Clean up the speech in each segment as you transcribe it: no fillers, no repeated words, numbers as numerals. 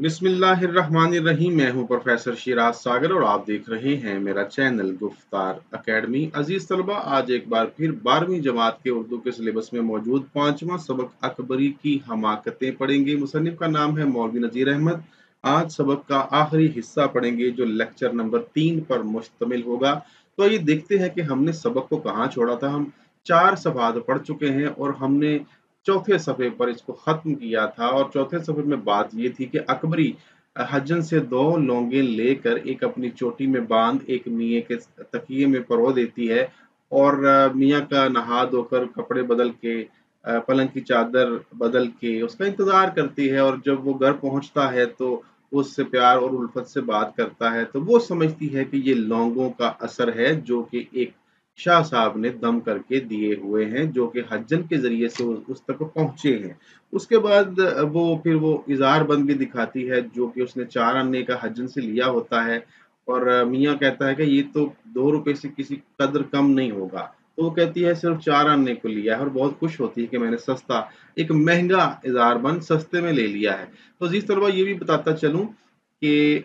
बिस्मिल्लाहिर्रहमानिर्रहीम। मैं हूं प्रोफेसर शिराज सागर और आप देख रहे हैं मेरा चैनल गुफ्तार एकेडमी। अजीज तलबा, आज एक बार फिर 12वीं जमात के उर्दू के सिलेबस में मौजूद 5वां सबक अकबरी की हमाकतें पढ़ेंगे। मुसन्निफ का नाम है मौलवी नज़ीर अहमद। आज सबक का आखिरी हिस्सा पढ़ेंगे जो लेक्चर नंबर 3 पर मुश्तमिल होगा। तो ये देखते हैं कि हमने सबक को कहाँ छोड़ा था। हम 4 सफ़हात पढ़ चुके हैं और हमने चौथे सफ़े पर इसको ख़त्म किया था और चौथे सफ़े में बात ये थी कि अकबरी हज्जन से 2 लौंगें लेकर एक अपनी चोटी में बांध एक मियाँ के तकिए में परो देती है और मियाँ का नहा धोकर कपड़े बदल के पलंग की चादर बदल के उसका इंतज़ार करती है और जब वो घर पहुँचता है तो उससे प्यार और उल्फत से बात करता है तो वो समझती है कि ये लौंगों का असर है जो कि एक शाह साहब ने दम करके दिए हुए हैं जो कि हज्जन के ज़रिए से उस तक पहुँचे हैं। उसके बाद वो इज़ार बंद भी दिखाती है जो कि उसने 4 आने का हज्जन से लिया होता है और मियाँ कहता है कि ये तो 2 रुपए से किसी कदर कम नहीं होगा। तो वो कहती है सिर्फ़ 4 आने को लिया है और बहुत खुश होती है कि मैंने सस्ता एक महँगा इज़ार बंद सस्ते में ले लिया है। तो अज़ीज़ तलबा, ये भी बताता चलूँ कि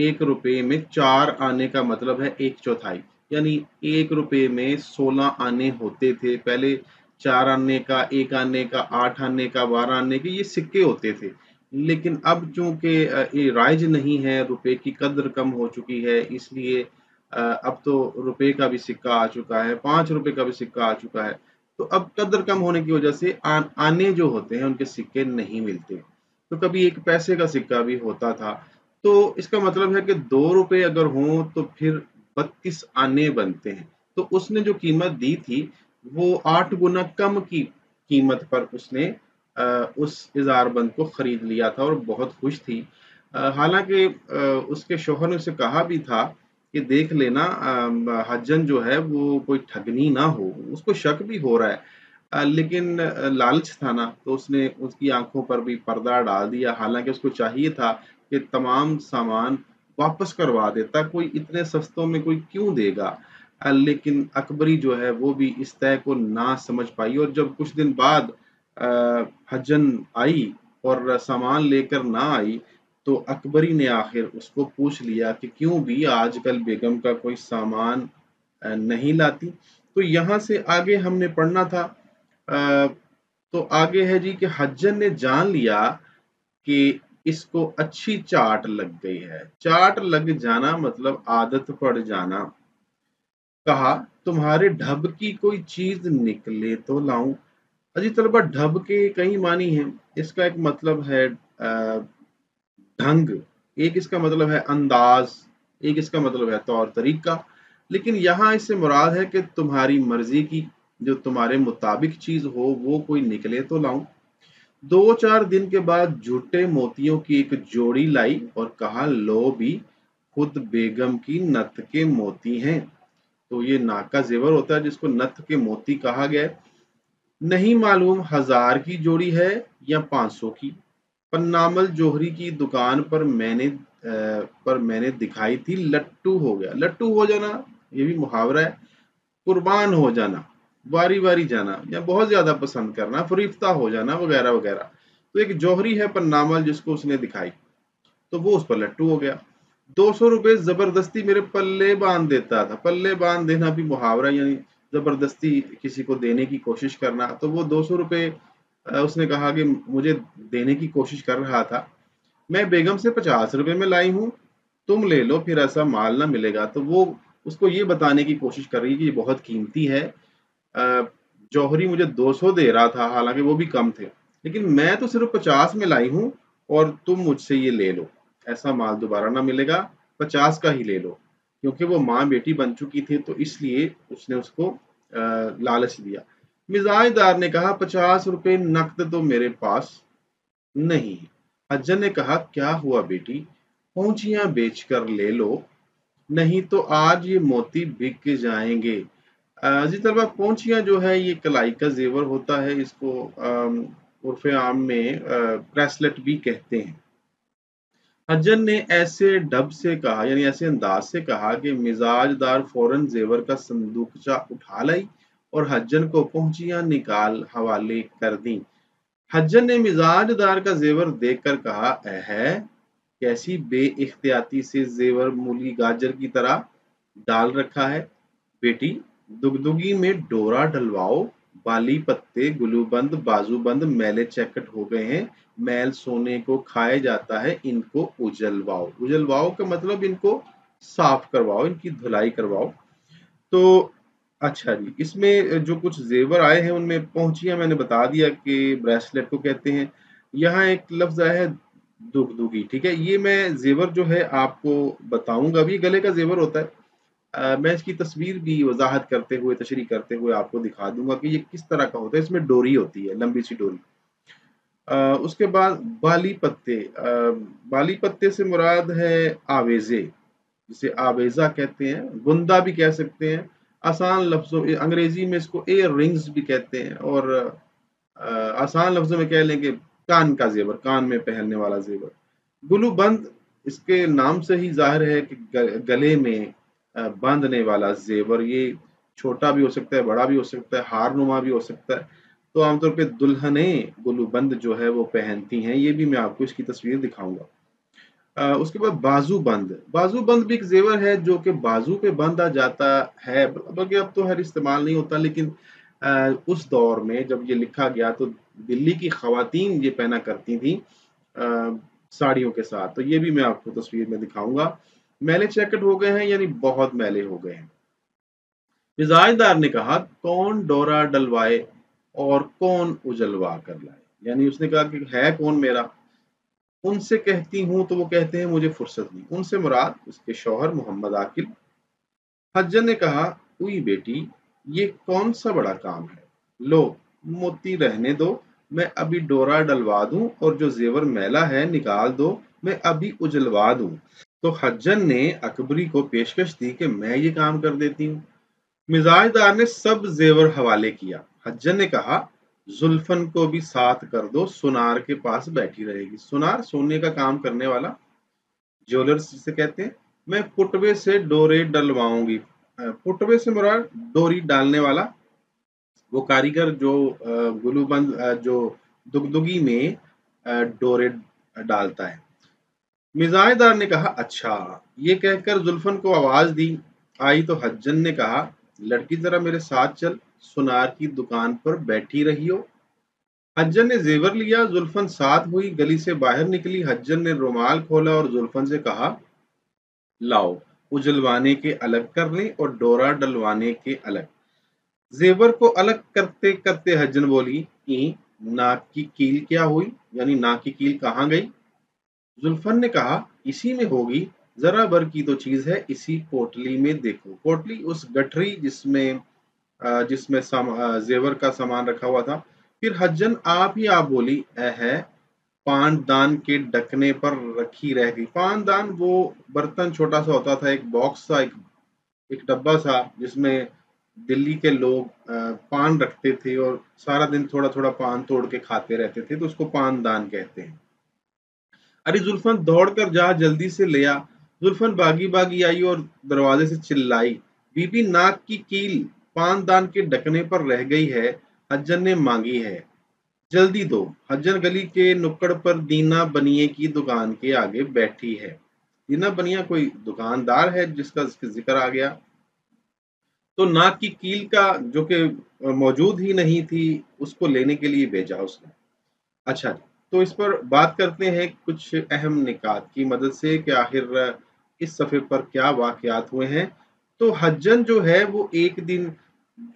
1 रुपए में 4 आने का मतलब है 1/4, यानी 1 रुपए में 16 आने होते थे। पहले 4 आने का, 1 आने का, 8 आने का, 12 आने के ये सिक्के होते थे। लेकिन अब चूँकि ये राइज नहीं है, रुपए की कद्र कम हो चुकी है, इसलिए अब तो रुपए का भी सिक्का आ चुका है, 5 रुपए का भी सिक्का आ चुका है। तो अब कद्र कम होने की वजह से आने जो होते हैं उनके सिक्के नहीं मिलते। तो कभी 1 पैसे का सिक्का भी होता था। तो इसका मतलब है कि 2 रुपए अगर हों तो फिर 32 आने बनते हैं। तो उसने जो कीमत दी थी वो 8 गुना कम की कीमत पर उसने उस इज़ारबंद को खरीद लिया था और बहुत खुश थी। हालाँकि उसके शौहर ने उसे कहा भी था कि देख लेना हज्जन जो है वो कोई ठगनी ना हो, उसको शक भी हो रहा है। लेकिन लालच था ना, तो उसने उसकी आँखों पर भी पर्दा डाल दिया। हालाँकि उसको चाहिए था कि तमाम सामान वापस करवा देता, कोई इतने सस्तों में कोई क्यों देगा? लेकिन अकबरी जो है वो भी इस तय को ना समझ पाई और जब कुछ दिन बाद अ, हज्जन आई और सामान लेकर ना आई, तो अकबरी ने आखिर उसको पूछ लिया कि क्यों भी आजकल बेगम का कोई सामान नहीं लाती? तो यहाँ से आगे हमने पढ़ना था। अ, तो आगे है जी कि हज्जन ने जान लिया कि इसको अच्छी चाट लग गई है। चाट लग जाना मतलब आदत पड़ जाना। कहा, तुम्हारे ढब की कोई चीज़ निकले तो लाऊँ। अजी तलबा, ढब के कई मानी हैं। इसका एक मतलब है ढंग, एक इसका मतलब है अंदाज़, एक इसका मतलब है तौर तरीका। लेकिन यहाँ इससे मुराद है कि तुम्हारी मर्ज़ी की, जो तुम्हारे मुताबिक चीज़ हो वो कोई निकले तो लाऊँ। 2-4 दिन के बाद झूठे मोतियों की एक जोड़ी लाई और कहा, लो भी, खुद बेगम की नथ के मोती हैं। तो ये नाक का ज़ेवर होता है जिसको नथ के मोती कहा गया है। नहीं मालूम 1000 की जोड़ी है या 500 की। पन्नामल जौहरी की दुकान पर मैंने दिखाई थी, लट्टू हो गया। लट्टू हो जाना ये भी मुहावरा है। कुर्बान हो जाना, बारी-बारी जाना या बहुत ज़्यादा पसंद करना, फ़रीफ्ता हो जाना वगैरह-वगैरह। तो एक जौहरी है पन्नामल जिसको उसने दिखाई, तो वो उस पर लट्टू हो गया। 200 रुपए ज़बरदस्ती मेरे पल्ले बाँध देता था। पल्ले बाँध देना भी मुहावरा, यानी ज़बरदस्ती किसी को देने की कोशिश करना। तो वो 200 रुपए उसने कहा कि मुझे देने की कोशिश कर रहा था। मैं बेगम से 50 रुपए में लाई हूँ, तुम ले लो, फिर ऐसा माल ना मिलेगा। तो वो उसको ये बताने की कोशिश कर रही है कि ये बहुत कीमती है। अ, जौहरी मुझे 200 दे रहा था, हालाँकि वो भी कम थे। लेकिन मैं तो सिर्फ़ 50 में लाई हूँ और तुम मुझसे ये ले लो। ऐसा माल दोबारा ना मिलेगा, 50 का ही ले लो। क्योंकि वो माँ-बेटी बन चुकी थी तो इसलिए उसने उसको लालच दिया। मिज़ाजदार ने कहा, 50 रुपए नक़द तो मेरे पास नहीं है। हज्जन ने कहा, क्या हुआ बेटी? पहुँचियाँ बेचकर ले लो, नहीं तो आज ये मोती बिक जाएँगे। जी तलबा, पोंछिया जो है ये कलाई का ज़ेवर होता है। इसको उर्फ़ आम में ब्रेसलेट भी कहते हैं। हज्जन ने ऐसे ढब से कहा, यानी ऐसे अंदाज से कहा कि मिजाजदार फौरन ज़ेवर का संदूकचा उठा लाई और हज्जन को पोंछियाँ निकाल हवाले कर दी। हज्जन ने मिजाजदार का जेवर देखकर कहा, है कैसी बेइख्तियाती से जेवर मूली गाजर की तरह डाल रखा है। बेटी, दुगदुगी में डोरा डलवाओ, बाली पत्ते गुलूबंद बाजूबंद मैले चैकट हो गए हैं, मैल सोने को खाए जाता है, इनको उजलवाओ। उजलवाओ का मतलब इनको साफ करवाओ, इनकी धुलाई करवाओ। तो अच्छा जी, इसमें जो कुछ जेवर आए हैं उनमें पहुंचिया मैंने बता दिया कि ब्रेसलेट को कहते हैं। यहाँ एक लफ्ज आया है दुगदुगी, ठीक है। ये मैं जेवर जो है आपको बताऊंगा, अभी गले का जेवर होता है। मैं इसकी तस्वीर भी वजाहत करते हुए तशरीह करते हुए आपको दिखा दूंगा कि ये किस तरह का होता है। इसमें डोरी होती है, लंबी सी डोरी। उसके बाद बाली पत्ते, बाली पत्ते से मुराद है आवेजे, जिसे आवेजा कहते हैं, गुंदा भी कह सकते हैं। आसान लफ्जों अंग्रेजी में इसको एयर रिंग्स भी कहते हैं, और आसान लफ्जों में कह लें कि कान का जेवर, कान में पहनने वाला जेवर। गुलूबंद, इसके नाम से ही जाहिर है कि गले में बांधने वाला जेवर। ये छोटा भी हो सकता है, बड़ा भी हो सकता है, हारनुमा भी हो सकता है। तो आमतौर पे दुल्हनें गुलूबंद जो है वो पहनती हैं। ये भी मैं आपको इसकी तस्वीर दिखाऊंगा। उसके बाद बाजूबंद, बाजूबंद भी एक जेवर है जो कि बाजू पे बांधा जाता है, बल्कि अब तो हर इस्तेमाल नहीं होता, लेकिन उस दौर में जब ये लिखा गया तो दिल्ली की खवातीन ये पहना करती थी साड़ियों के साथ। तो ये भी मैं आपको तस्वीर में दिखाऊंगा। मैले चैकट हो गए हैं, यानी बहुत मैले हो गए हैं। मिजाजदार ने कहा, कौन डोरा डलवाए और कौन उजलवा कर लाए। यानी उसने कहा कि है कौन मेरा, उनसे कहती हूँ तो वो कहते हैं मुझे फुर्सत नहीं। उनसे मुराद उसके शौहर मोहम्मद आकिल। हज्जन ने कहा, हुई बेटी, ये कौन सा बड़ा काम है। लो, मोती रहने दो, मैं अभी डोरा डलवा दूं, और जो जेवर मैला है निकाल दो, मैं अभी उजलवा दूं। तो हज्जन ने अकबरी को पेशकश दी कि मैं ये काम कर देती हूँ। मिजाजदार ने सब जेवर हवाले किया। हज्जन ने कहा, जुल्फन को भी साथ कर दो, सुनार के पास बैठी रहेगी। सुनार सोने का काम करने वाला, ज्वेलर्स जिसे कहते हैं। मैं पुटवे से डोरे डलवाऊंगी। पुटवे से मुराद डोरी डालने वाला, वो कारीगर जो गुलूबंद जो दुगदुगी में डोरे डालता है। मिजाजदार ने कहा, अच्छा। ये कहकर जुल्फन को आवाज दी। आई तो हज्जन ने कहा, लड़की जरा मेरे साथ चल, सुनार की दुकान पर बैठी रहियो। हज्जन ने जेवर लिया, जुल्फन साथ हुई, गली से बाहर निकली। हज्जन ने रुमाल खोला और जुल्फन से कहा, लाओ, उजलवाने के अलग कर लें और डोरा डलवाने के अलग। जेवर को अलग करते करते हज्जन बोली, नाक की कील क्या हुई, यानी नाक की कील कहाँ गई। जुल्फन ने कहा, इसी में होगी, जरा भर की तो चीज है, इसी पोटली में देखो। पोटली उस गठरी जिसमें जेवर का सामान रखा हुआ था। फिर हज्जन आप ही आप बोली, है पानदान के ढकने पर रखी रह गई। पानदान वो बर्तन छोटा सा होता था, एक बॉक्स सा, एक डब्बा सा, जिसमें दिल्ली के लोग पान रखते थे और सारा दिन थोड़ा थोड़ा पान तोड़ के खाते रहते थे, तो उसको पानदान कहते हैं। अरे जुल्फन दौड़कर जा, जल्दी से ले आ। जुल्फन भागी भागी आई और दरवाजे से चिल्लाई, बीबी, नाक की कील पानदान के ढकने पर रह गई है, हज्जन ने मांगी है, जल्दी दो। हज्जन गली के नुक्कड़ पर दीना बनिए की दुकान के आगे बैठी है। दीना बनिया कोई दुकानदार है जिसका जिक्र आ गया। तो नाक की कील का, जो कि मौजूद ही नहीं थी, उसको लेने के लिए भेजा उसने। अच्छा, तो इस पर बात करते हैं कुछ अहम निकात की मदद से कि आखिर इस सफ़े पर क्या वाक़यात हुए हैं। तो हज्जन जो है वो एक दिन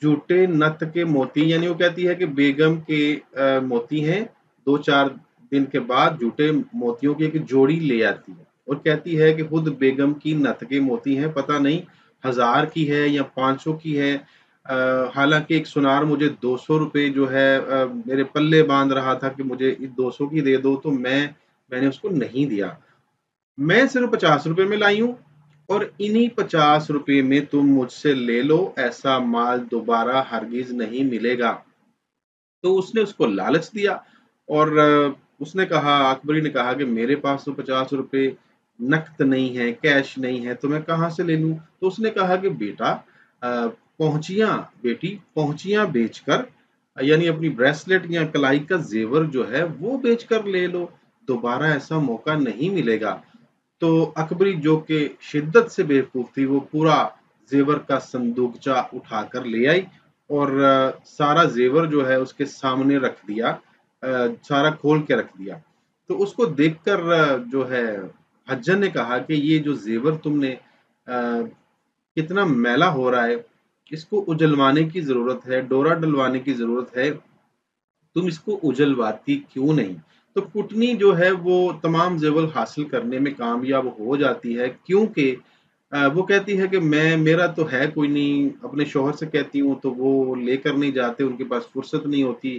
जूटे नत के मोती, यानी वो कहती है कि बेगम के मोती हैं, 2-4 दिन के बाद जूटे मोतियों की एक जोड़ी ले आती है और कहती है कि खुद बेगम की नत के मोती हैं, पता नहीं 1000 की है या 500 की है। हालांकि एक सुनार मुझे 200 रुपये जो है मेरे पल्ले बांध रहा था कि मुझे 200 की दे दो, तो मैंने उसको नहीं दिया। मैं सिर्फ 50 रुपए में लाई हूँ, और इन्हीं 50 रुपए में तुम मुझसे ले लो, ऐसा माल दोबारा हरगिज नहीं मिलेगा। तो उसने उसको लालच दिया, और उसने कहा, अकबरी ने कहा कि मेरे पास तो 50 रुपए नकद नहीं है, कैश नहीं है, तो मैं कहाँ से ले लूं। तो उसने कहा कि बेटा, पहुंचियां बेटी, पहुंचियां बेचकर यानी अपनी ब्रेसलेट या कलाई का जेवर जो है वो बेचकर ले लो, दोबारा ऐसा मौका नहीं मिलेगा। तो अकबरी जो कि शिद्दत से बेवकूफ थी, वो पूरा जेवर का संदूकचा उठाकर ले आई और सारा जेवर जो है उसके सामने रख दिया, सारा खोल के रख दिया। तो उसको देखकर जो है हज्जन ने कहा कि ये जो जेवर तुमने कितना मैला हो रहा है, इसको उजलवाने की जरूरत है, डोरा डलवाने की जरूरत है, तुम इसको उजलवाती क्यों नहीं? तो कुटनी जो है वो तमाम जेवर हासिल करने में कामयाब हो जाती है, क्योंकि वो कहती है कि मैं मेरा तो है कोई नहीं, अपने शौहर से कहती हूँ तो वो लेकर नहीं जाते, उनके पास फुर्सत नहीं होती।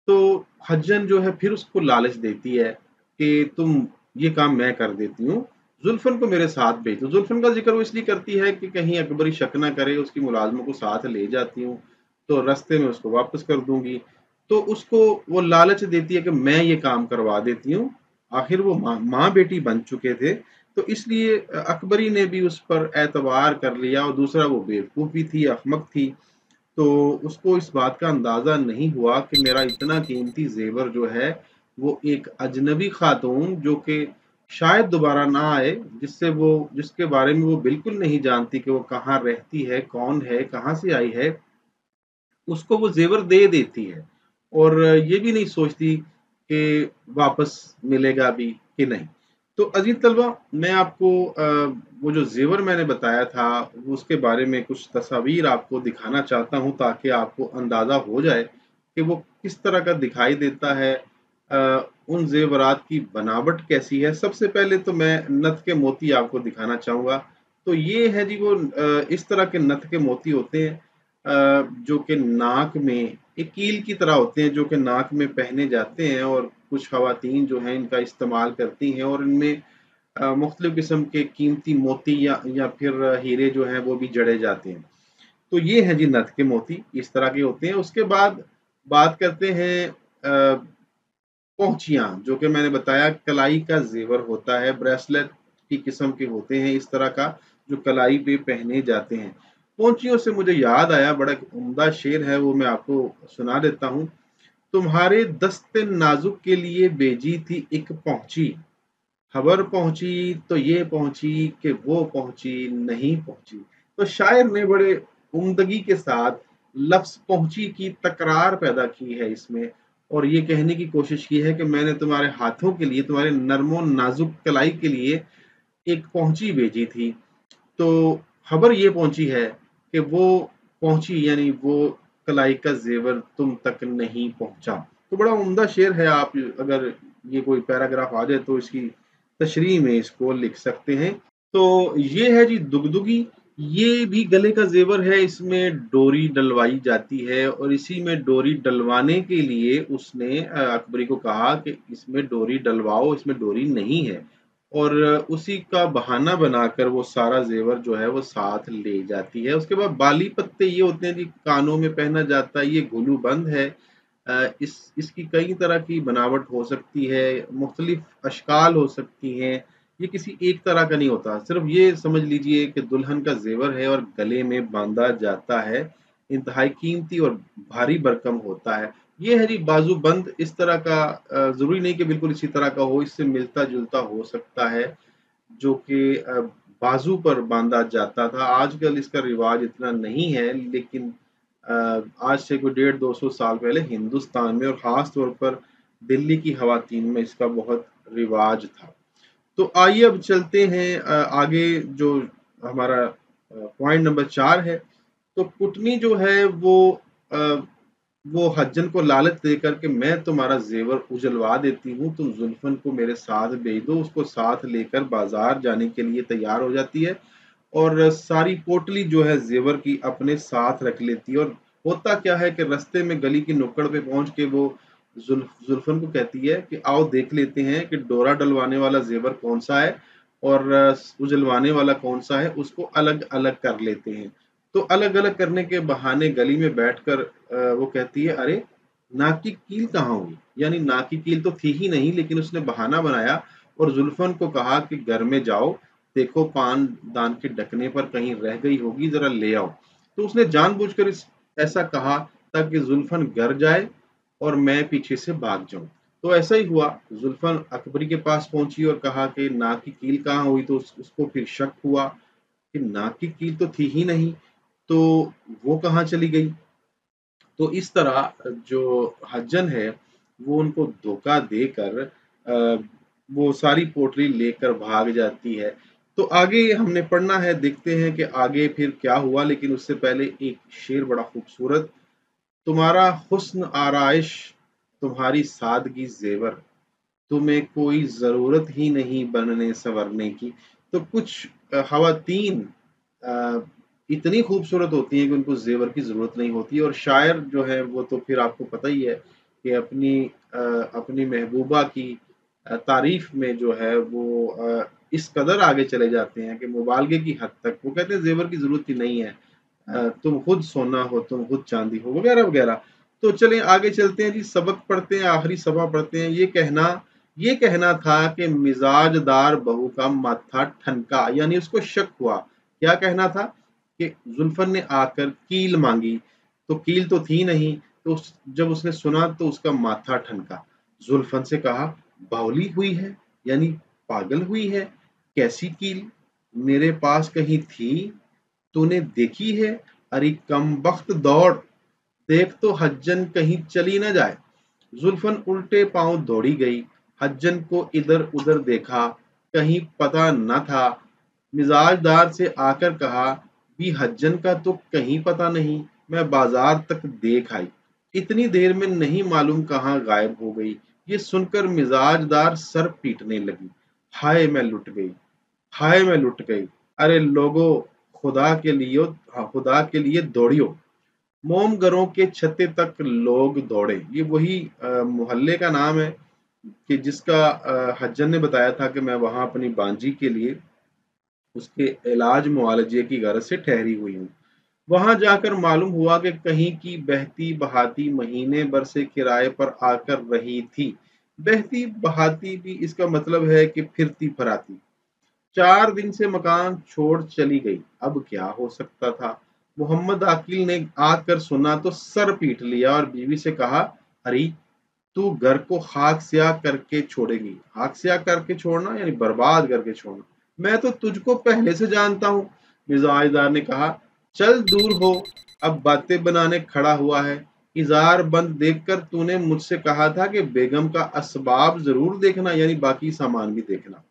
तो हज्जन जो है फिर उसको लालच देती है कि तुम ये काम मैं कर देती हूँ, जुल्फन को मेरे साथ भेज दो। जुल्फन का जिक्र वो इसलिए करती है कि कहीं अकबरी शक ना करे, उसकी मुलाजमों को साथ ले जाती हूँ तो रास्ते में उसको वापस कर दूंगी। तो उसको वो लालच देती है कि मैं ये काम करवा देती हूँ। आखिर वो माँ बेटी बन चुके थे, तो इसलिए अकबरी ने भी उस पर एतबार कर लिया। और दूसरा, वो बेवकूफ़ भी थी, अहमक थी, तो उसको इस बात का अंदाजा नहीं हुआ कि मेरा इतना कीमती जेवर जो है वो एक अजनबी खातून जो कि शायद दोबारा ना आए, जिसके बारे में वो बिल्कुल नहीं जानती कि वो कहाँ रहती है, कौन है, कहाँ से आई है, उसको वो जेवर दे देती है और ये भी नहीं सोचती कि वापस मिलेगा भी कि नहीं। तो अजीज तलबा, मैं आपको वो जो जेवर मैंने बताया था उसके बारे में कुछ तस्वीर आपको दिखाना चाहता हूँ, ताकि आपको अंदाजा हो जाए कि वो किस तरह का दिखाई देता है। उन जेवरात की बनावट कैसी है। सबसे पहले तो मैं नथ के मोती आपको दिखाना चाहूंगा। तो ये है जी वो इस तरह के नथ के मोती होते हैं, जो कि नाक में एक कील की तरह होते हैं, जो कि नाक में पहने जाते हैं और कुछ खवातीन जो हैं इनका इस्तेमाल करती हैं, और इनमें मुख्तलिफ किस्म के कीमती मोती या फिर हीरे जो हैं वो भी जड़े जाते हैं। तो ये है जी नथ के मोती, इस तरह के होते हैं। उसके बाद बात करते हैं पहुंचियां, जो कि मैंने बताया कलाई का जेवर होता है, ब्रेसलेट की किस्म के होते हैं इस तरह का, जो कलाई पे पहने जाते हैं। पहुंचियों से मुझे याद आया, बड़ा एक उम्दा शेर है, वो मैं आपको सुना देता हूँ। तुम्हारे दस्ते नाजुक के लिए भेजी थी एक पहुंची, खबर पहुंची तो ये पहुंची कि वो पहुंची नहीं पहुंची। तो शायर ने बड़े उम्दगी के साथ लफ्ज पहुंची की तकरार पैदा की है इसमें, और ये कहने की कोशिश की है कि मैंने तुम्हारे हाथों के लिए, तुम्हारे नरमो नाजुक कलाई के लिए एक पहुंची भेजी थी, तो खबर ये पहुंची है कि वो पहुंची, यानी वो कलाई का जेवर तुम तक नहीं पहुंचा। तो बड़ा उम्दा शेर है। आप अगर ये कोई पैराग्राफ आ जाए तो इसकी तशरीह में इसको लिख सकते हैं। तो ये है जी दुगदुगी। ये भी गले का जेवर है, इसमें डोरी डलवाई जाती है, और इसी में डोरी डलवाने के लिए उसने अकबरी को कहा कि इसमें डोरी डलवाओ, इसमें डोरी नहीं है, और उसी का बहाना बनाकर वो सारा जेवर जो है वो साथ ले जाती है। उसके बाद बाली पत्ते ये होते हैं जी, कानों में पहना जाता है, ये गुलू बंद है। इसकी कई तरह की बनावट हो सकती है, मुख्तलिफ अशकाल हो सकती हैं, ये किसी एक तरह का नहीं होता। सिर्फ ये समझ लीजिए कि दुल्हन का जेवर है और गले में बांधा जाता है, इंतहाई कीमती और भारी भरकम होता है। ये है जी बाजू बंद, इस तरह का जरूरी नहीं कि बिल्कुल इसी तरह का हो, इससे मिलता जुलता हो सकता है, जो कि बाजू पर बांधा जाता था। आजकल इसका रिवाज इतना नहीं है, लेकिन आज से कोई 150-200 साल पहले हिंदुस्तान में और खास तौर पर दिल्ली की खवातीन में इसका बहुत रिवाज था। तो आइए अब चलते हैं आगे, जो हमारा पॉइंट नंबर 4 है। तो कुटनी जो है वो हज्जन को लालच देकर के मैं तुम्हारा जेवर उजलवा देती हूँ, तुम जुल्फन को मेरे साथ भेज दो। उसको साथ लेकर बाजार जाने के लिए तैयार हो जाती है और सारी पोटली जो है जेवर की अपने साथ रख लेती है। और होता क्या है कि रास्ते में गली की नुक्कड़ पे पहुंच के वो जुल्फन को कहती है कि आओ देख लेते हैं कि डोरा डलवाने वाला जेवर कौन सा है और उजलवाने वाला कौन सा है, उसको अलग अलग कर लेते हैं। तो अलग अलग करने के बहाने गली में बैठकर वो कहती है, अरे नाक की कील कहाँ हुई? यानी नाक की कील तो थी ही नहीं, लेकिन उसने बहाना बनाया और जुल्फन को कहा कि घर में जाओ, देखो पान दान के ढकने पर कहीं रह गई होगी, जरा ले आओ। तो उसने जानबूझकर ऐसा कहा ताकि जुल्फन गर जाए और मैं पीछे से भाग जाऊं। तो ऐसा ही हुआ। जुल्फन अकबरी के पास पहुंची और कहा कि नाक की कील कहाँ हुई, तो उसको फिर शक हुआ कि नाक की कील तो थी ही नहीं, तो वो कहाँ चली गई। तो इस तरह जो हज्जन है वो उनको धोखा देकर वो सारी पोटली लेकर भाग जाती है। तो आगे हमने पढ़ना है, देखते हैं कि आगे फिर क्या हुआ, लेकिन उससे पहले एक शेर बड़ा खूबसूरत। तुम्हारा हुस्न आराइश, तुम्हारी सादगी जेवर, तुम्हें कोई जरूरत ही नहीं बनने संवरने की। तो कुछ खवातीन अ, इतनी खूबसूरत होती हैं कि उनको जेवर की जरूरत नहीं होती, और शायर जो है वो तो फिर आपको पता ही है कि अपनी महबूबा की तारीफ में जो है वो इस कदर आगे चले जाते हैं कि मुबालगे की हद तक वो कहते हैं जेवर की जरूरत ही नहीं है, तुम खुद सोना हो, तुम खुद चांदी हो, वगैरह वगैरह। तो चलें आगे चलते हैं जी, सबक पढ़ते हैं, आखिरी सभा पढ़ते हैं। ये कहना था कि मिजाजदार बहू का माथा ठनका, यानी उसको शक हुआ। क्या कहना था कि जुल्फन ने आकर कील मांगी, तो कील तो थी नहीं। तो जब उसने सुना तो उसका माथा ठनका। जुल्फन से कहा, बावली हुई है, यानी पागल हुई है, कैसी कील, मेरे पास कहीं थी, तूने देखी है? अरे कमबख्त दौड़, देख तो हज्जन कहीं चली न जाए। जुल्फन उल्टे पांव दौड़ी गई। हज्जन को इधर उधर देखा, कहीं पता न था। मिजाजदार से आकर कहा, भी हज्जन का तो कहीं पता नहीं, मैं बाजार तक देख आई, इतनी देर में नहीं मालूम कहाँ गायब हो गई। ये सुनकर मिजाजदार सर पीटने लगी। हाय मैं लुट गई, हाय मैं लुट गई। अरे लोगो, खुदा के लिए, हाँ, खुदा के लिए दौड़ियो। मोम घरों के छत्ते तक लोग दौड़े। ये वही मोहल्ले का नाम है कि जिसका हज्जन ने बताया था कि मैं वहां अपनी बांजी के लिए उसके इलाज मुआलजे की गरज से ठहरी हुई हूँ। वहां जाकर मालूम हुआ कि कहीं की बहती बहाती महीने भर से किराए पर आकर रही थी। बहती बहाती भी इसका मतलब है कि फिरती फराती। 4 दिन से मकान छोड़ चली गई। अब क्या हो सकता था। मोहम्मद आकिल ने आकर सुना तो सर पीट लिया और बीवी से कहा, अरे तू घर को खाक स्याह करके छोड़ेगी। खाक स्याह करके छोड़ना यानी बर्बाद करके छोड़ना। मैं तो तुझको पहले से जानता हूँ। मिजाजदार ने कहा, चल दूर हो, अब बातें बनाने खड़ा हुआ है। इजार बंद देखकर तूने मुझसे कहा था कि बेगम का असबाब जरूर देखना, यानी बाकी सामान भी देखना।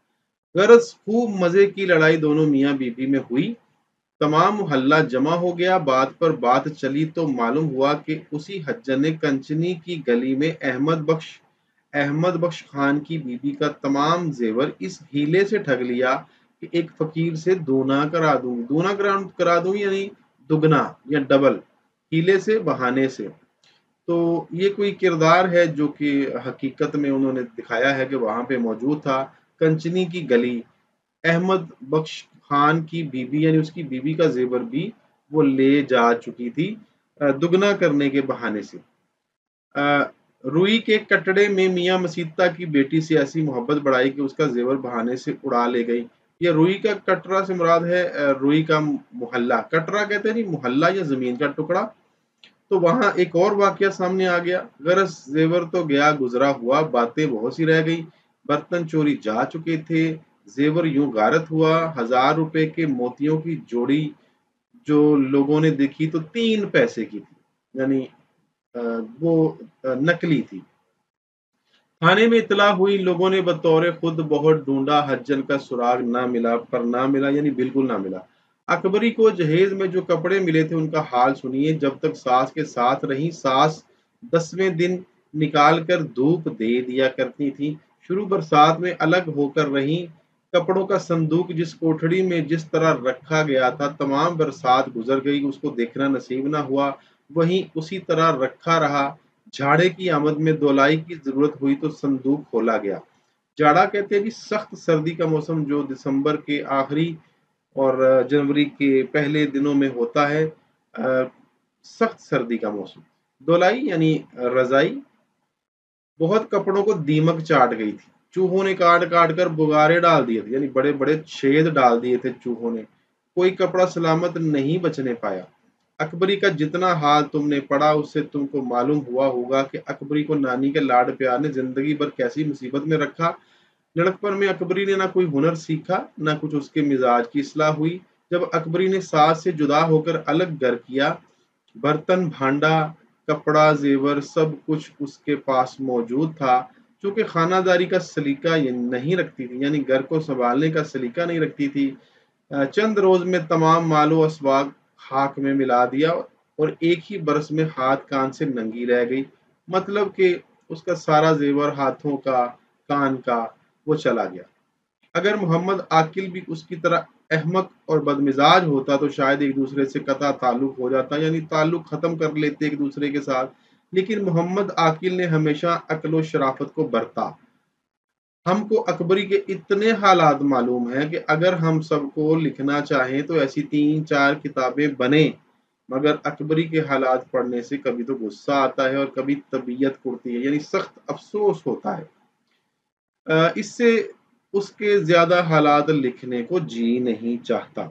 गरज खूब मजे की लड़ाई दोनों मियाँ बीबी में हुई। तमाम मोहल्ला जमा हो गया। बात पर बात चली तो मालूम हुआ कि उसी हज्जन ने कंचनी की गली में अहमद बख्श खान की बीबी का तमाम जेवर इस हीले से ठग लिया कि एक फकीर से दूना करा दूंगी यानी दुगना या डबल, हीले से, बहाने से। तो ये कोई किरदार है जो कि हकीकत में उन्होंने दिखाया है कि वहां पे मौजूद था। कंचनी की गली, अहमद बख्श खान की बीबी यानी उसकी बीबी का जेवर भी वो ले जा चुकी थी दुगना करने के बहाने से। रुई के कटड़े में मियां मसीता की बेटी से ऐसी मोहब्बत बढ़ाई कि उसका जेवर बहाने से उड़ा ले गई। ये रुई का कटरा से मुराद है रुई का मोहल्ला। कटरा कहते हैं नहीं, मोहल्ला या जमीन का टुकड़ा। तो वहां एक और वाकया सामने आ गया। गरज जेवर तो गया गुजरा हुआ, बातें बहुत सी रह गई। बर्तन चोरी जा चुके थे, जेवर यूं गारत हुआ। 1000 रुपए के मोतियों की जोड़ी जो लोगों ने देखी तो 3 पैसे की थी, यानी वो नकली थी। थाने में इतला हुई। लोगों ने बतौर खुद बहुत ढूंढा, हज्जन का सुराग ना मिला, पर ना मिला यानी बिल्कुल ना मिला। अकबरी को जहेज में जो कपड़े मिले थे उनका हाल सुनिए। जब तक सास के साथ रही, सास 10वें दिन निकाल कर धूप दे दिया करती थी। शुरू बरसात में अलग होकर रही। कपड़ों का संदूक जिस कोठड़ी में जिस तरह रखा गया था, तमाम बरसात गुजर गई, उसको देखना नसीब ना हुआ, वहीं उसी तरह रखा रहा। झाड़े की आमद में धोलाई की जरूरत हुई तो संदूक खोला गया। जाड़ा कहते हैं जी सख्त सर्दी का मौसम जो दिसंबर के आखिरी और जनवरी के पहले दिनों में होता है। सख्त सर्दी का मौसम। धोलाई यानी रजाई। बहुत कपड़ों को दीमक चाट गई थी। चूहों ने काट काट कर बुगारे डाल दिए थे, यानी बड़े बड़े छेद डाल दिए थे चूहों ने। कोई कपड़ा सलामत नहीं बचने पाया। अकबरी का जितना हाल तुमने पढ़ा उससे तुमको मालूम हुआ होगा कि अकबरी को नानी के लाड प्यार ने जिंदगी भर कैसी मुसीबत में रखा। लड़कपन में अकबरी ने ना कोई हुनर सीखा, ना कुछ उसके मिजाज की इस्लाह हुई। जब अकबरी ने सास से जुदा होकर अलग घर किया, बर्तन भांडा, कपड़ा जेवर सब कुछ उसके पास मौजूद था। चूंकि खानादारी का सलीका ये नहीं रखती थी, यानी घर को संभालने का सलीका नहीं रखती थी, चंद रोज में तमाम मालो असबाग खाक में मिला दिया और एक ही बरस में हाथ कान से नंगी रह गई। मतलब कि उसका सारा जेवर हाथों का, कान का, वो चला गया। अगर मोहम्मद आकिल भी उसकी तरह अहमक और बदमिजाज होता तो शायद एक दूसरे से कता ताल्लुक हो जाता, यानी ताल्लुक खत्म कर लेते एक दूसरे के साथ। लेकिन मोहम्मद आकिल ने हमेशा अक्ल व शराफत को बरता। हमको अकबरी के इतने हालात मालूम है कि अगर हम सबको लिखना चाहें तो ऐसी 3-4 किताबें बने, मगर अकबरी के हालात पढ़ने से कभी तो गुस्सा आता है और कभी तबीयत कुड़ती है, यानी सख्त अफसोस होता है। इससे उसके ज्यादा हालात लिखने को जी नहीं चाहता।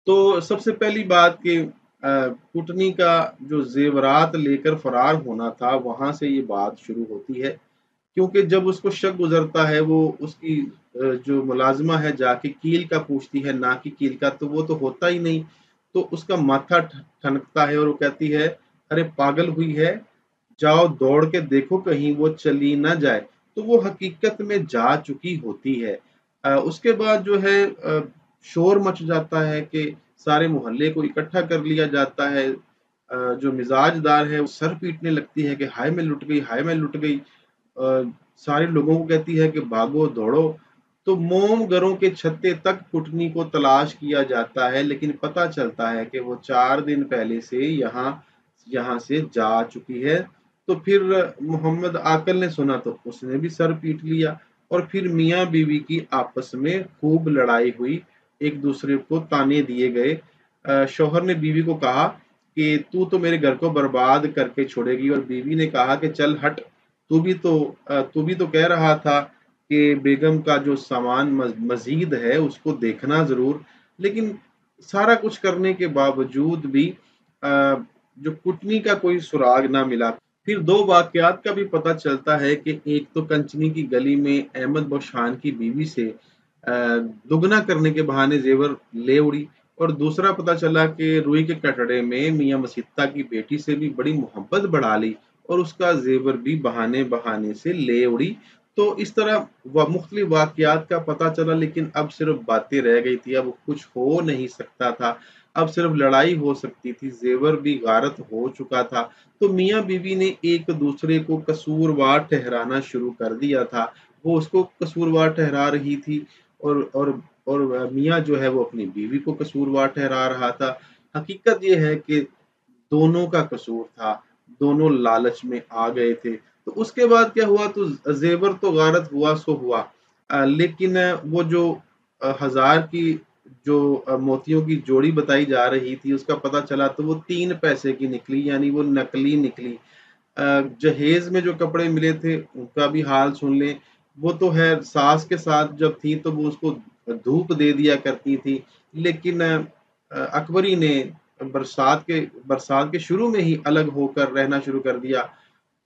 तो सबसे पहली बात कि कुटनी का जो जेवरात लेकर फरार होना था, वहां से ये बात शुरू होती है। क्योंकि जब उसको शक गुजरता है, वो उसकी जो मुलाजिमा है जाके कील का पूछती है, ना कि कील का, तो वो तो होता ही नहीं। तो उसका माथा ठनकता है और वो कहती है, अरे पागल हुई है, जाओ दौड़ के देखो कहीं वो चली ना जाए। तो वो हकीकत में जा चुकी होती है। उसके बाद जो है शोर मच जाता है कि सारे मोहल्ले को इकट्ठा कर लिया जाता है। जो मिजाजदार है वो सर पीटने लगती है कि हाय मैं लुट गई, हाय मैं लुट गई। सारे लोगों को कहती है कि भागो दौड़ो। तो मोम घरों के छत्ते तक कुटनी को तलाश किया जाता है, लेकिन पता चलता है कि वो 4 दिन पहले से यहाँ यहाँ से जा चुकी है। तो फिर मोहम्मद आकल ने सुना तो उसने भी सर पीट लिया और फिर मियाँ बीवी की आपस में खूब लड़ाई हुई, एक दूसरे को ताने दिए गए। शौहर ने बीवी को कहा कि तू तो मेरे घर को बर्बाद करके छोड़ेगी, और बीवी ने कहा कि चल हट, तू भी तो कह रहा था कि बेगम का जो सामान मजीद है उसको देखना जरूर। लेकिन सारा कुछ करने के बावजूद भी जो कुटनी का कोई सुराग ना मिला। फिर दो वाकयात का भी पता चलता है कि एक तो कंचनी की गली में अहमद बख्शान की बीवी से दुगना करने के बहाने जेवर ले उड़ी, और दूसरा पता चला कि रुई के कटड़े में मियां मसीता की बेटी से भी बड़ी मोहब्बत बढ़ा ली और उसका जेवर भी बहाने बहाने से ले उड़ी। तो इस तरह मुख्तलिफ वाकयात का पता चला, लेकिन अब सिर्फ बातें रह गई थी, अब कुछ हो नहीं सकता था। अब सिर्फ लड़ाई हो सकती थी, जेवर भी गारत हो चुका था। तो मियाँ बीवी ने एक दूसरे को कसूरवार ठहराना शुरू कर दिया था। वो उसको कसूरवार ठहरा रही थी और मियाँ जो है वो अपनी बीवी को कसूरवार ठहरा रहा था। हकीकत ये है कि दोनों का कसूर था, दोनों लालच में आ गए थे। तो उसके बाद क्या हुआ, तो जेवर तो गारत हुआ सो हुआ, लेकिन वो जो हजार की जो मोतियों की जोड़ी बताई जा रही थी उसका पता चला तो वो 3 पैसे की निकली, यानी वो नकली निकली। जहेज में जो कपड़े मिले थे उनका भी हाल सुन लें। वो तो है, सास के साथ जब थी तो वो उसको धूप दे दिया करती थी, लेकिन अकबरी ने बरसात के शुरू में ही अलग होकर रहना शुरू कर दिया,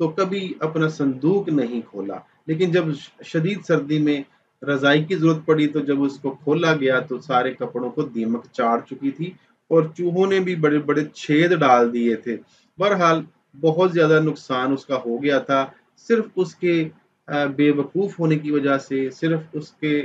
तो कभी अपना संदूक नहीं खोला। लेकिन जब शदीद सर्दी में रजाई की जरूरत पड़ी तो जब उसको खोला गया तो सारे कपड़ों को दीमक चाट चुकी थी और चूहों ने भी बड़े बड़े छेद डाल दिए थे। बहरहाल बहुत ज्यादा नुकसान उसका हो गया था, सिर्फ उसके बेवकूफ होने की वजह से, सिर्फ उसके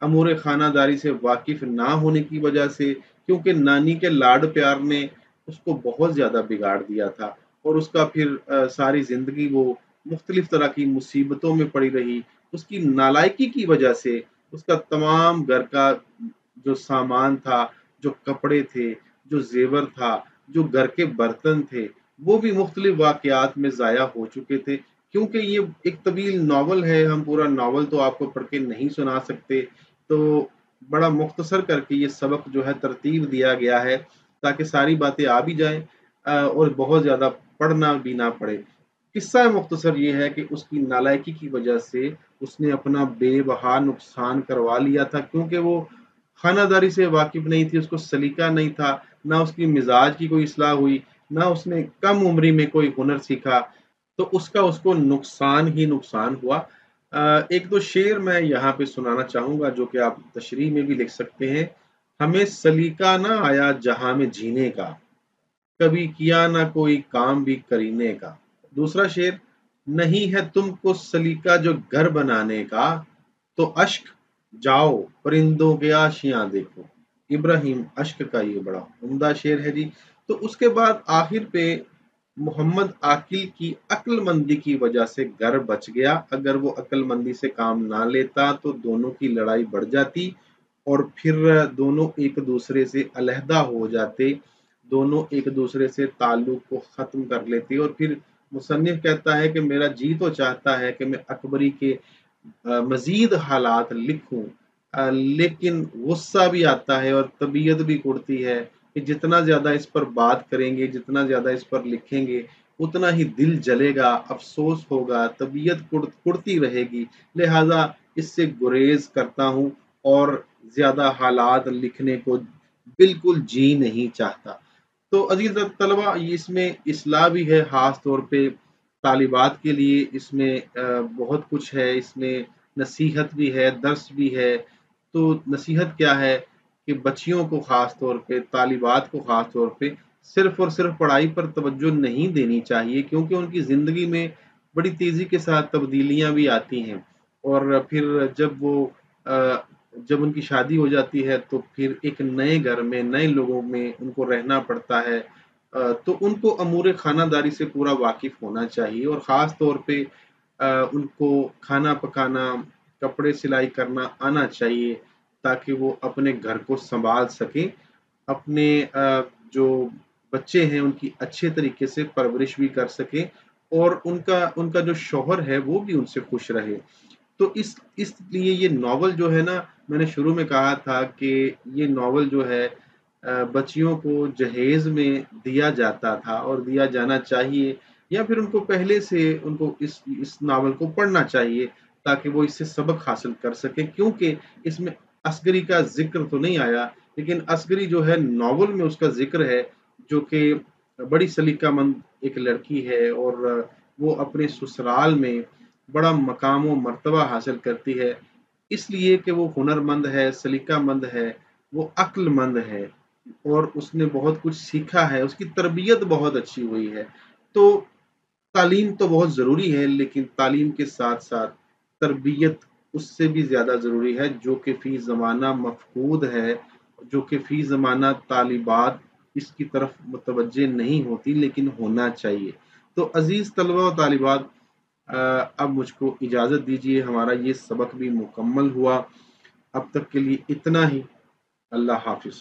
अमूर खानादारी से वाकिफ ना होने की वजह से, क्योंकि नानी के लाड प्यार ने उसको बहुत ज्यादा बिगाड़ दिया था और उसका फिर सारी जिंदगी वो मुख्तलिफ तरह की मुसीबतों में पड़ी रही। उसकी नालायकी की वजह से उसका तमाम घर का जो सामान था, जो कपड़े थे, जो जेवर था, जो घर के बर्तन थे, वो भी मुख्तलिफ वाकयात में ज़ाया हो चुके थे। क्योंकि ये एक तवील नावल है, हम पूरा नावल तो आपको पढ़ के नहीं सुना सकते, तो बड़ा मुख्तसर करके ये सबक जो है तरतीब दिया गया है ताकि सारी बातें आ भी जाएं और बहुत ज़्यादा पढ़ना भी ना पड़े। किस्सा मुख्तसर ये है कि उसकी नालायकी की वजह से उसने अपना बेबहा नुकसान करवा लिया था, क्योंकि वो खानादारी से वाकिफ नहीं थी, उसको सलीका नहीं था। ना उसकी मिजाज की कोई इस्लाह हुई, ना उसने कम उम्री में कोई हुनर सीखा, तो उसका उसको नुकसान ही नुकसान हुआ। एक दो शेर मैं यहाँ पे सुनाना चाहूँगा जो कि आप तशरीह में भी लिख सकते हैं। हमें सलीका ना आया जहाँ में जीने का, कभी किया ना कोई काम भी करीने का। दूसरा शेर, नहीं है तुमको सलीका जो घर बनाने का, तो अश्क जाओ परिंदों के आशियां देखो। इब्राहिम अश्क का ये बड़ा उम्दा शेर है जी। तो उसके बाद आखिर पे मोहम्मद आकिल की अक्लमंदी की वजह से घर बच गया। अगर वो अक्लमंदी से काम ना लेता तो दोनों की लड़ाई बढ़ जाती और फिर दोनों एक दूसरे से अलहदा हो जाते, दोनों एक दूसरे से ताल्लुक को ख़त्म कर लेते। और फिर मुसन्निफ़ कहता है कि मेरा जी तो चाहता है कि मैं अकबरी के मज़ीद हालात लिखूँ, लेकिन गुस्सा भी आता है और तबीयत भी कुड़ती है कि जितना ज़्यादा इस पर बात करेंगे, जितना ज़्यादा इस पर लिखेंगे, उतना ही दिल जलेगा, अफ़सोस होगा, तबीयत कुड़ती रहेगी। लिहाज़ा इससे गुरेज़ करता हूँ और ज़्यादा हालात लिखने को बिल्कुल जी नहीं चाहता। तो अज़ीज़ तलबा, इसमें इस्लाह भी है, ख़ास तौर पे तालिबात के लिए इसमें बहुत कुछ है, इसमें नसीहत भी है, दर्स भी है। तो नसीहत क्या है कि बच्चियों को ख़ास तौर पे, तालिबात को ख़ास तौर पे सिर्फ़ और सिर्फ़ पढ़ाई पर तवज्जो नहीं देनी चाहिए, क्योंकि उनकी ज़िंदगी में बड़ी तेज़ी के साथ तब्दीलियाँ भी आती हैं। और फिर अ, जब उनकी शादी हो जाती है तो फिर एक नए घर में, नए लोगों में उनको रहना पड़ता है। तो उनको अमूर खानादारी से पूरा वाकिफ़ होना चाहिए और ख़ास तौर पे उनको खाना पकाना, कपड़े सिलाई करना आना चाहिए, ताकि वो अपने घर को सँभाल सकें। अपने जो बच्चे हैं उनकी अच्छे तरीके से परवरिश भी कर सकें और उनका उनका जो शौहर है वो भी उनसे खुश रहे। तो इसलिए ये नॉवल जो है ना, मैंने शुरू में कहा था कि ये नॉवल जो है बच्चियों को जहेज़ में दिया जाता था और दिया जाना चाहिए, या फिर उनको पहले से उनको इस नॉवल को पढ़ना चाहिए ताकि वो इससे सबक हासिल कर सकें। क्योंकि इसमें असगरी का ज़िक्र तो नहीं आया, लेकिन असगरी जो है नॉवल में उसका ज़िक्र है, जो कि बड़ी सलीकामंद एक लड़की है और वो अपने ससुराल में बड़ा मकाम व मर्तबा हासिल करती है, इसलिए कि वो हुनरमंद है, सलीकामंद है, वो अक्लमंद है और उसने बहुत कुछ सीखा है, उसकी तरबियत बहुत अच्छी हुई है। तो तालीम तो बहुत ज़रूरी है, लेकिन तालीम के साथ-साथ तरबियत उससे भी ज़्यादा ज़रूरी है, जो कि फ़ी ज़माना मफ़क़ूद है, जो कि फ़ी ज़माना तालिबात इसकी तरफ मुतवज्जे नहीं होती, लेकिन होना चाहिए। तो अज़ीज़ तलबा व तालिबात, अब मुझको इजाज़त दीजिए, हमारा ये सबक भी मुकम्मल हुआ। अब तक के लिए इतना ही। अल्लाह हाफ़िज़।